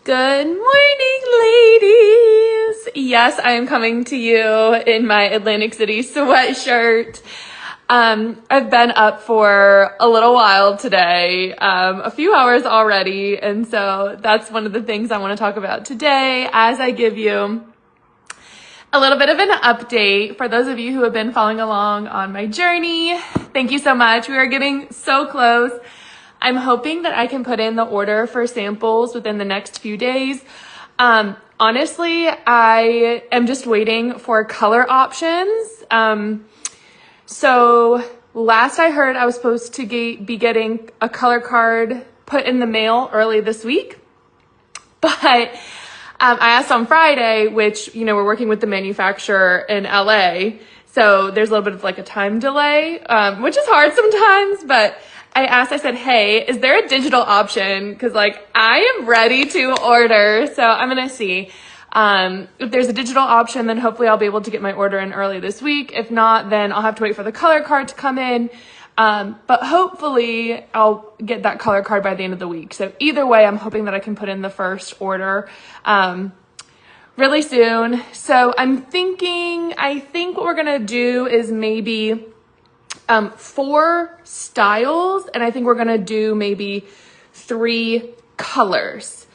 Good morning, ladies. Yes, I am coming to you in my Atlantic City sweatshirt. I've been up for a little while today, a few hours already, and so that's one of the things I want to talk about today as I give you a little bit of an update for those of you who have been following along on my journey. Thank you so much. We are getting so close. I'm hoping that I can put in the order for samples within the next few days. Honestly, I am just waiting for color options. So last I heard, I was supposed to be getting a color card put in the mail early this week. But I asked on Friday, which, you know, we're working with the manufacturer in LA. So there's a little bit of like a time delay, which is hard sometimes, but I said, hey, is there a digital option? Cause like I am ready to order. So I'm going to see, if there's a digital option, then hopefully I'll be able to get my order in early this week. If not, then I'll have to wait for the color card to come in. But hopefully I'll get that color card by the end of the week. So either way, I'm hoping that I can put in the first order, really soon. So I think what we're going to do is maybe 4 styles, and I think we're gonna do maybe 3 colors.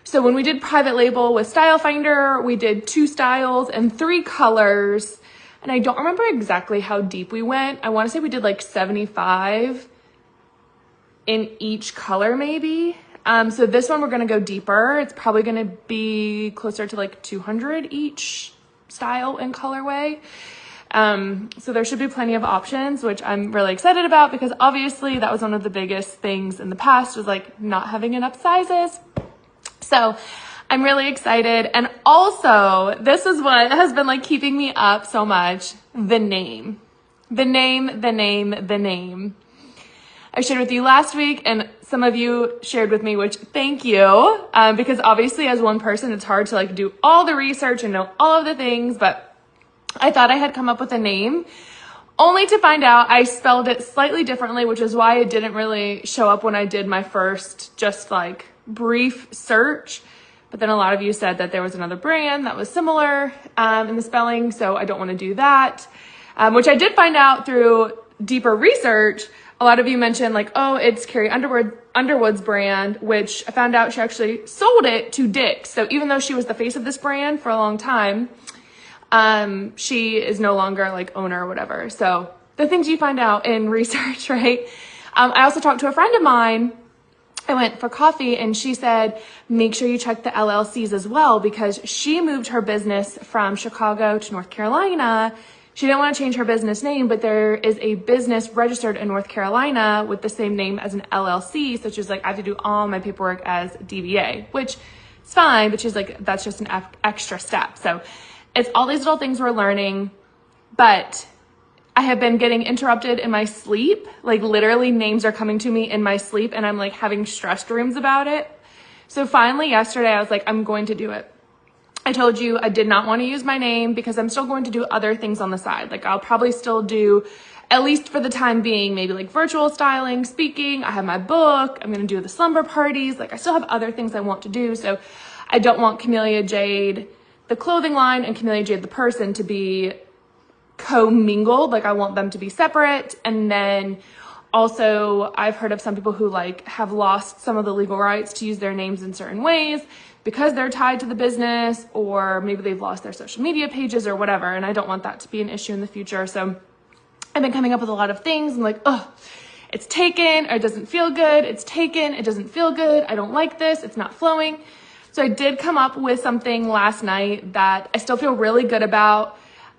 So when we did private label with Style Finder, we did 2 styles and 3 colors, and I don't remember exactly how deep we went. I want to say we did like 75 in each color maybe. So this one we're gonna go deeper. It's probably gonna be closer to like 200 each style and colorway. So there should be plenty of options, which I'm really excited about because obviously that was one of the biggest things in the past was like not having enough sizes. So I'm really excited. And also this is what has been like keeping me up so much. The name. I shared with you last week and some of you shared with me, which thank you. Because obviously as one person, it's hard to like do all the research and know all of the things, but I thought I had come up with a name, only to find out I spelled it slightly differently, which is why it didn't really show up when I did my first just like brief search. But then a lot of you said that there was another brand that was similar in the spelling, so I don't want to do that, which I did find out through deeper research. A lot of you mentioned like, oh, it's Carrie Underwood's brand, which I found out she actually sold it to Dick's. So even though she was the face of this brand for a long time, she is no longer like owner or whatever. So the things you find out in research, right? I also talked to a friend of mine. I went for coffee and she said, make sure you check the LLCs as well because she moved her business from Chicago to North Carolina. She didn't want to change her business name, but there is a business registered in North Carolina with the same name as an LLC. So she's like, I have to do all my paperwork as DBA, which is fine, but she's like, that's just an extra step. So it's all these little things we're learning, but I have been getting interrupted in my sleep. Like literally names are coming to me in my sleep and I'm like having stress dreams about it. So finally yesterday I was like, I'm going to do it. I told you I did not want to use my name because I'm still going to do other things on the side. Like I'll probably still do, at least for the time being, maybe like virtual styling, speaking. I have my book. I'm going to do the slumber parties. Like I still have other things I want to do. So I don't want Camellia Jade, the clothing line, and Camellia Jade, the person, to be co-mingled. Like I want them to be separate. And then also I've heard of some people who like have lost some of the legal rights to use their names in certain ways because they're tied to the business, or maybe they've lost their social media pages or whatever. And I don't want that to be an issue in the future. So I've been coming up with a lot of things. I'm like, oh, it's taken, or it doesn't feel good. It's taken, it doesn't feel good. I don't like this. It's not flowing. So I did come up with something last night that I still feel really good about.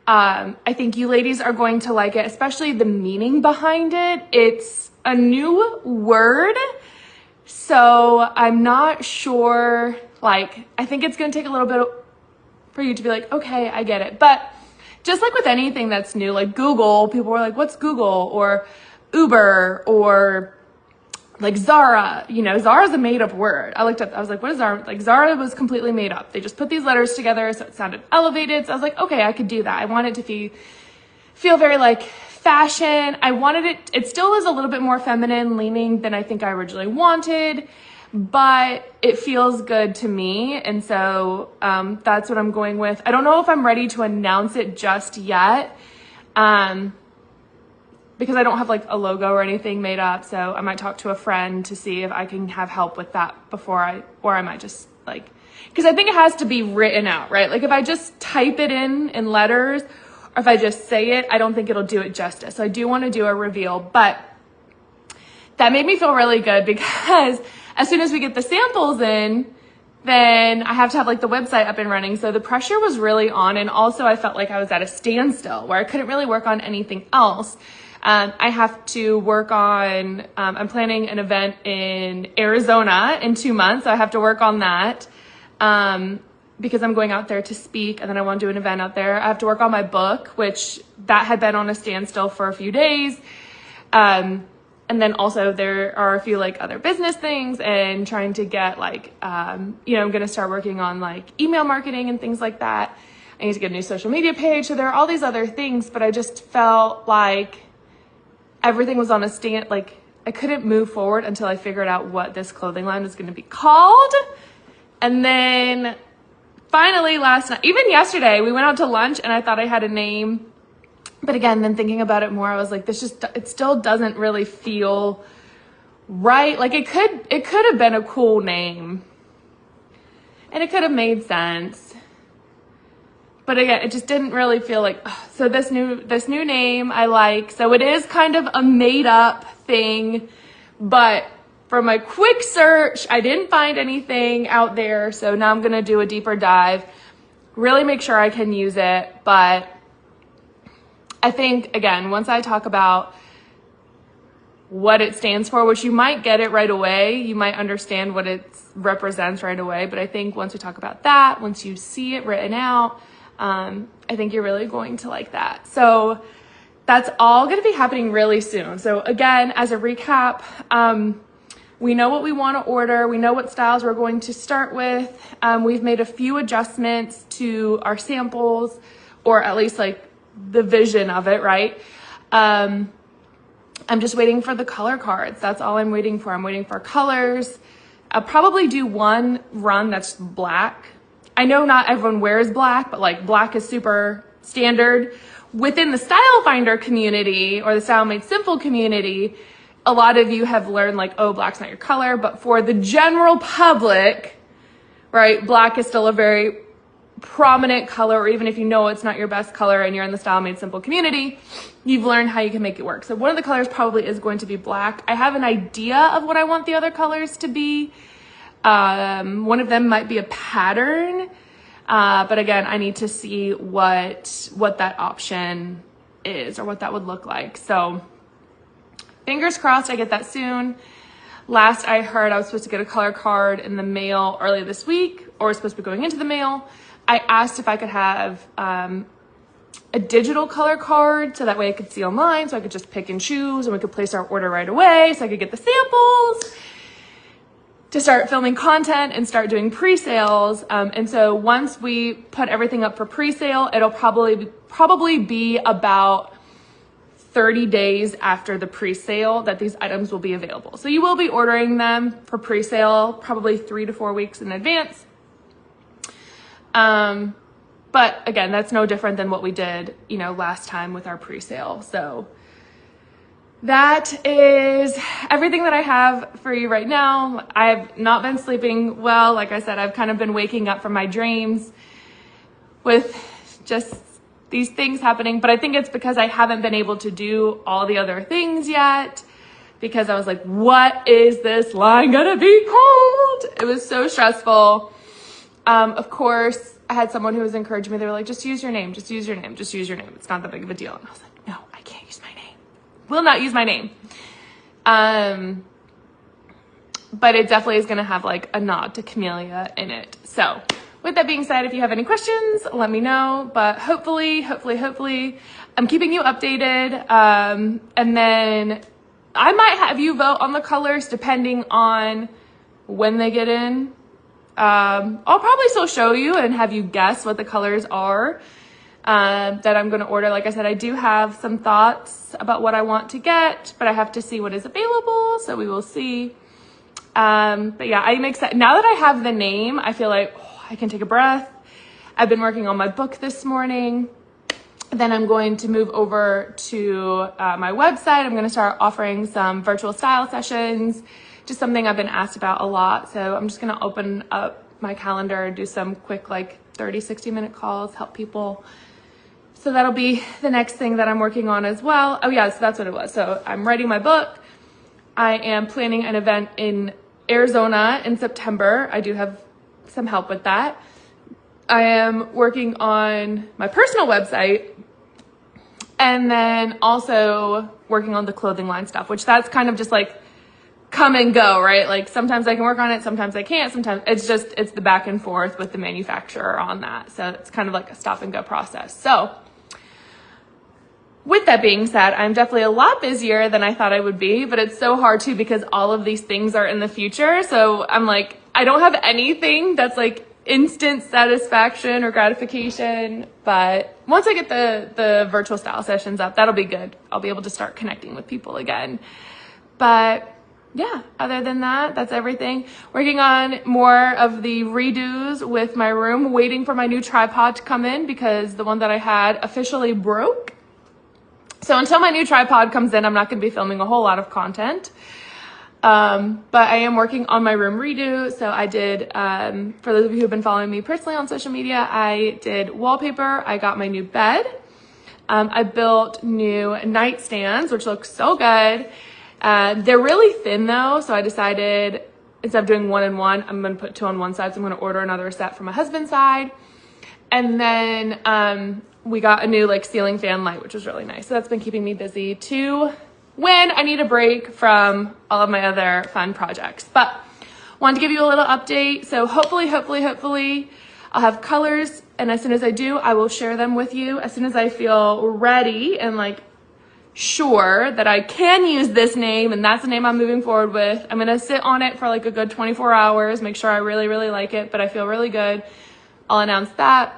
I think you ladies are going to like it, especially the meaning behind it. It's a new word, so I'm not sure, like, I think it's going to take a little bit for you to be like, okay, I get it. But just like with anything that's new, like Google, people were like, what's Google? Or Uber, or like Zara, you know, Zara's a made up word. I looked up, I was like, what is Zara? Like Zara was completely made up. They just put these letters together so it sounded elevated. So I was like, okay, I could do that. I want it to feel very like fashion. I wanted it still is a little bit more feminine leaning than I think I originally wanted. but it feels good to me. And so that's what I'm going with. I don't know if I'm ready to announce it just yet because I don't have like a logo or anything made up. So I might talk to a friend to see if I can have help with that or I might just like, because I think it has to be written out, right? Like if I just type it in letters, or if I just say it, I don't think it'll do it justice. So I do want to do a reveal, but that made me feel really good because as soon as we get the samples in, then I have to have like the website up and running. So the pressure was really on. And also I felt like I was at a standstill where I couldn't really work on anything else. I have to work on, I'm planning an event in Arizona in 2 months. So I have to work on that because I'm going out there to speak and then I want to do an event out there. I have to work on my book, which that had been on a standstill for a few days. And then also there are a few like other business things and trying to get like, I'm going to start working on like email marketing and things like that. I need to get a new social media page. So there are all these other things, but I just felt like everything was on a stand. Like I couldn't move forward until I figured out what this clothing line was going to be called. And then finally last night, even yesterday, we went out to lunch and I thought I had a name. But again, then thinking about it more, I was like, it still doesn't really feel right. Like it could have been a cool name and it could have made sense. But again, it just didn't really feel like, so this new name I like. So it is kind of a made up thing, but from my quick search, I didn't find anything out there. So now I'm going to do a deeper dive, really make sure I can use it. But I think, again, once I talk about what it stands for, which you might get it right away, you might understand what it represents right away. But I think once we talk about that, once you see it written out, I think you're really going to like that. So that's all going to be happening really soon. So again, as a recap, we know what we want to order. We know what styles we're going to start with. We've made a few adjustments to our samples, or at least like the vision of it, right? I'm just waiting for the color cards. That's all I'm waiting for. I'm waiting for colors. I'll probably do one run that's black. I know not everyone wears black, but like black is super standard. Within the Style Finder community or the Style Made Simple community, a lot of you have learned like, oh, black's not your color. But for the general public, right, black is still a very prominent color, or even if you know it's not your best color and you're in the Style Made Simple community, you've learned how you can make it work. So one of the colors probably is going to be black. I have an idea of what I want the other colors to be. One of them might be a pattern, but again, I need to see what that option is or what that would look like. So fingers crossed I get that soon. Last I heard, I was supposed to get a color card in the mail early this week, or it's supposed to be going into the mail. I asked if I could have a digital color card so that way I could see online, so I could just pick and choose and we could place our order right away so I could get the samples to start filming content and start doing pre-sales. And so once we put everything up for pre-sale, it'll probably be about 30 days after the pre-sale that these items will be available. So you will be ordering them for pre-sale probably 3 to 4 weeks in advance. But again, that's no different than what we did, last time with our pre-sale. So that is everything that I have for you right now. I've not been sleeping well. Like I said, I've kind of been waking up from my dreams with just these things happening, but I think it's because I haven't been able to do all the other things yet, because I was like, what is this line gonna be called? It was so stressful. Of course, I had someone who was encouraging me. They were like, just use your name, just use your name, just use your name. It's not that big of a deal. And I was like, no, I can't use my name. Will not use my name. But it definitely is going to have like a nod to Camellia in it. So with that being said, if you have any questions, let me know. But hopefully, I'm keeping you updated. And then I might have you vote on the colors depending on when they get in. I'll probably still show you and have you guess what the colors are that I'm going to order. Like I said, I do have some thoughts about what I want to get, but I have to see what is available. So we will see. But yeah, I'm excited. Now that I have the name, I feel like I can take a breath. I've been working on my book this morning. Then I'm going to move over to my website. I'm going to start offering some virtual style sessions, just something I've been asked about a lot. So I'm just going to open up my calendar, do some quick 30, 60-minute calls, help people. So that'll be the next thing that I'm working on as well. Oh yeah, so that's what it was. So I'm writing my book. I am planning an event in Arizona in September. I do have some help with that. I am working on my personal website and then also working on the clothing line stuff, which that's kind of just come and go, right? Sometimes I can work on it, sometimes I can't, sometimes it's the back and forth with the manufacturer on that. So it's kind of like a stop and go process. So with that being said, I'm definitely a lot busier than I thought I would be, but it's so hard too because all of these things are in the future. So I'm I don't have anything that's instant satisfaction or gratification, but once I get the virtual style sessions up, that'll be good. I'll be able to start connecting with people again. But yeah, other than that, that's everything. Working on more of the redos with my room, waiting for my new tripod to come in because the one that I had officially broke. So until my new tripod comes in, I'm not going to be filming a whole lot of content. But I am working on my room redo. So I did, for those of you who've been following me personally on social media, I did wallpaper. I got my new bed. I built new nightstands, which look so good. They're really thin though. So I decided instead of doing 1 and 1, I'm going to put 2 on one side. So I'm going to order another set for my husband's side. And then, we got a new ceiling fan light, which was really nice. So that's been keeping me busy too when I need a break from all of my other fun projects. But wanted to give you a little update. So hopefully I'll have colors. And as soon as I do, I will share them with you as soon as I feel ready and sure that I can use this name and that's the name I'm moving forward with. I'm going to sit on it for a good 24 hours, make sure I really, really like it, but I feel really good. I'll announce that.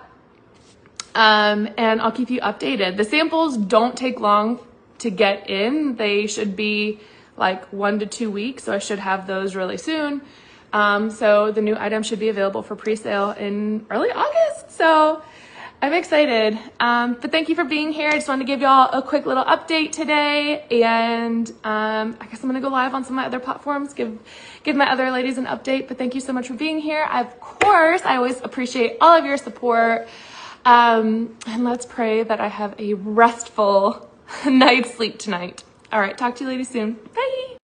And I'll keep you updated. The samples don't take long to get in. They should be 1 to 2 weeks. So I should have those really soon. So the new item should be available for pre-sale in early August. So I'm excited. But thank you for being here. I just wanted to give y'all a quick little update today. And, I guess I'm going to go live on some of my other platforms, give my other ladies an update, but thank you so much for being here. Of course, I always appreciate all of your support. And let's pray that I have a restful night's sleep tonight. All right. Talk to you ladies soon. Bye.